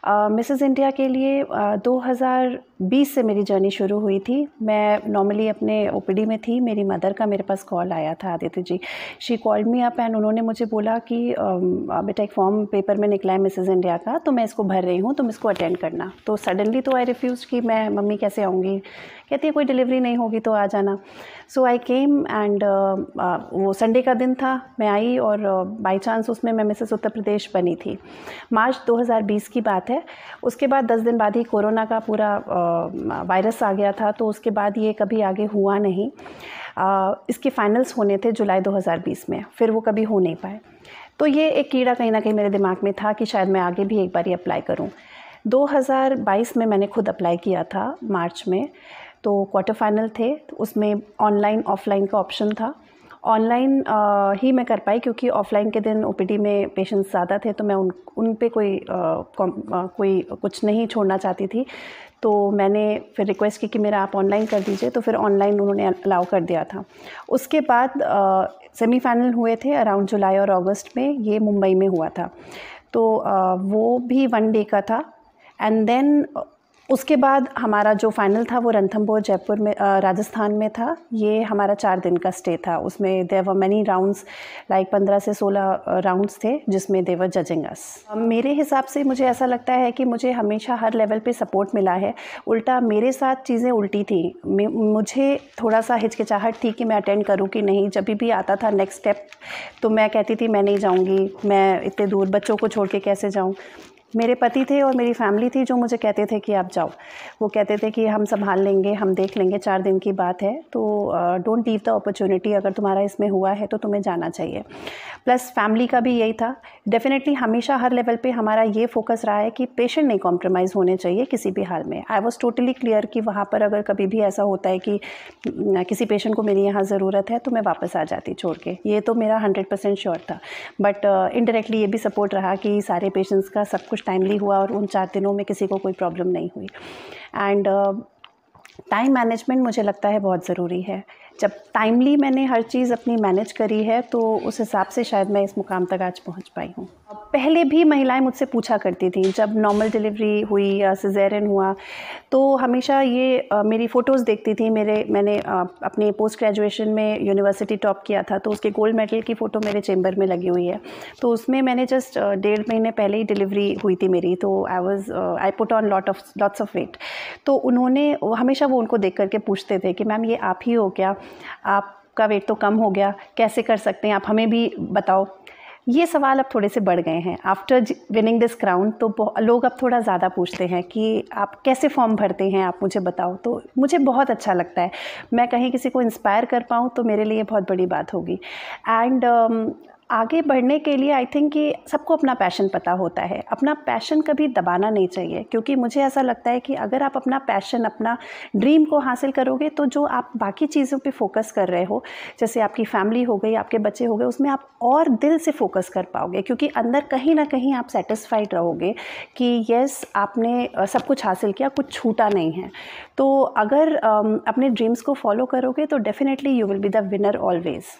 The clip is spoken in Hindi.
मिसेस इंडिया के लिए 2020 से मेरी जर्नी शुरू हुई थी। मैं नॉर्मली अपने ओपीडी में थी, मेरी मदर का मेरे पास कॉल आया था, Aditya ji. She called me up and उन्होंने मुझे बोला कि बेटा एक फॉर्म पेपर में निकला है मिसेस इंडिया का, तो मैं इसको भर रही हूँ, तुम इसको अटेंड करना। तो सडनली तो आई रिफ्यूज़ कि मैं मम्मी कैसे आऊँगी, कहती है कोई डिलीवरी नहीं होगी तो आ जाना। सो आई केम एंड वो संडे का दिन था, मैं आई और बाई चांस उसमें मैं मिसेस उत्तर प्रदेश बनी थी। मार्च 2020 की बात है। उसके बाद 10 दिन बाद ही कोरोना का पूरा वायरस आ गया था, तो उसके बाद ये कभी आगे हुआ नहीं। इसके फाइनल्स होने थे जुलाई 2020 में, फिर वो कभी हो नहीं पाए। तो ये एक कीड़ा कहीं ना कहीं मेरे दिमाग में था कि शायद मैं आगे भी एक बार अप्लाई करूं। 2022 में मैंने खुद अप्लाई किया था मार्च में, तो क्वार्टर फाइनल थे, तो उसमें ऑनलाइन ऑफलाइन का ऑप्शन था। ऑनलाइन ही मैं कर पाई क्योंकि ऑफलाइन के दिन ओपीडी में पेशेंट्स ज़्यादा थे, तो मैं उन पे कोई कुछ नहीं छोड़ना चाहती थी। तो मैंने फिर रिक्वेस्ट की कि मेरा आप ऑनलाइन कर दीजिए, तो फिर ऑनलाइन उन्होंने अलाउ कर दिया था। उसके बाद सेमीफाइनल हुए थे अराउंड जुलाई और अगस्त में, ये मुंबई में हुआ था। तो वो भी 1 डे का था। एंड देन उसके बाद हमारा जो फाइनल था वो रणथंभौर जयपुर में राजस्थान में था। ये हमारा 4 दिन का स्टे था। उसमें there were many rounds, like 15 से 16 राउंड्स थे जिसमें दे वर जजिंग अस। मेरे हिसाब से मुझे ऐसा लगता है कि मुझे हमेशा हर लेवल पे सपोर्ट मिला है। उल्टा मेरे साथ चीज़ें उल्टी थी। मुझे थोड़ा सा हिचकिचाहट थी कि मैं अटेंड करूँ कि नहीं। जब भी आता था नेक्स्ट स्टेप तो मैं कहती थी मैं नहीं जाऊँगी, मैं इतने दूर बच्चों को छोड़ के कैसे जाऊँ। मेरे पति थे और मेरी फैमिली थी जो मुझे कहते थे कि आप जाओ। वो कहते थे कि हम संभाल लेंगे, हम देख लेंगे, 4 दिन की बात है, तो डोंट लीव द अपॉर्चुनिटी। अगर तुम्हारा इसमें हुआ है तो तुम्हें जाना चाहिए। प्लस फैमिली का भी यही था। डेफिनेटली हमेशा हर लेवल पे हमारा ये फोकस रहा है कि पेशेंट नहीं कॉम्प्रोमाइज़ होने चाहिए किसी भी हाल में। आई वॉज टोटली क्लियर कि वहाँ पर अगर कभी भी ऐसा होता है कि किसी पेशेंट को मेरी यहाँ ज़रूरत है तो मैं वापस आ जाती छोड़ के। ये तो मेरा 100% श्योर था। बट इनडायरेक्टली ये भी सपोर्ट रहा कि सारे पेशेंट्स का सब कुछ टाइमली हुआ और उन 4 दिनों में किसी को कोई प्रॉब्लम नहीं हुई। एंड टाइम मैनेजमेंट मुझे लगता है बहुत ज़रूरी है। जब टाइमली मैंने हर चीज़ अपनी मैनेज करी है तो उस हिसाब से शायद मैं इस मुकाम तक आज पहुंच पाई हूँ। पहले भी महिलाएं मुझसे पूछा करती थी, जब नॉर्मल डिलीवरी हुई या सिजेरियन हुआ तो हमेशा ये मेरी फ़ोटोज़ देखती थी। मैंने अपने पोस्ट ग्रेजुएशन में यूनिवर्सिटी टॉप किया था, तो उसके गोल्ड मेडल की फ़ोटो मेरे चेम्बर में लगी हुई है। तो उसमें मैंने जस्ट 1.5 महीने पहले ही डिलीवरी हुई थी मेरी, तो I put on lots of weight. तो उन्होंने हमेशा वो उनको देख करके पूछते थे कि मैम ये आप ही हो क्या, आपका वेट तो कम हो गया, कैसे कर सकते हैं आप, हमें भी बताओ। ये सवाल अब थोड़े से बढ़ गए हैं आफ्टर विनिंग दिस क्राउन। तो लोग अब थोड़ा ज़्यादा पूछते हैं कि आप कैसे फॉर्म भरते हैं, आप मुझे बताओ। तो मुझे बहुत अच्छा लगता है, मैं कहीं किसी को इंस्पायर कर पाऊँ तो मेरे लिए बहुत बड़ी बात होगी। एंड आगे बढ़ने के लिए आई थिंक कि सबको अपना पैशन पता होता है। अपना पैशन कभी दबाना नहीं चाहिए, क्योंकि मुझे ऐसा लगता है कि अगर आप अपना पैशन, अपना ड्रीम को हासिल करोगे तो जो आप बाकी चीज़ों पे फोकस कर रहे हो, जैसे आपकी फैमिली हो गई, आपके बच्चे हो गए, उसमें आप और दिल से फोकस कर पाओगे। क्योंकि अंदर कहीं ना कहीं आप सेटिस्फाइड रहोगे कि यस आपने सब कुछ हासिल किया, कुछ छूटा नहीं है। तो अगर अपने ड्रीम्स को फॉलो करोगे तो definitely you will be the winner always.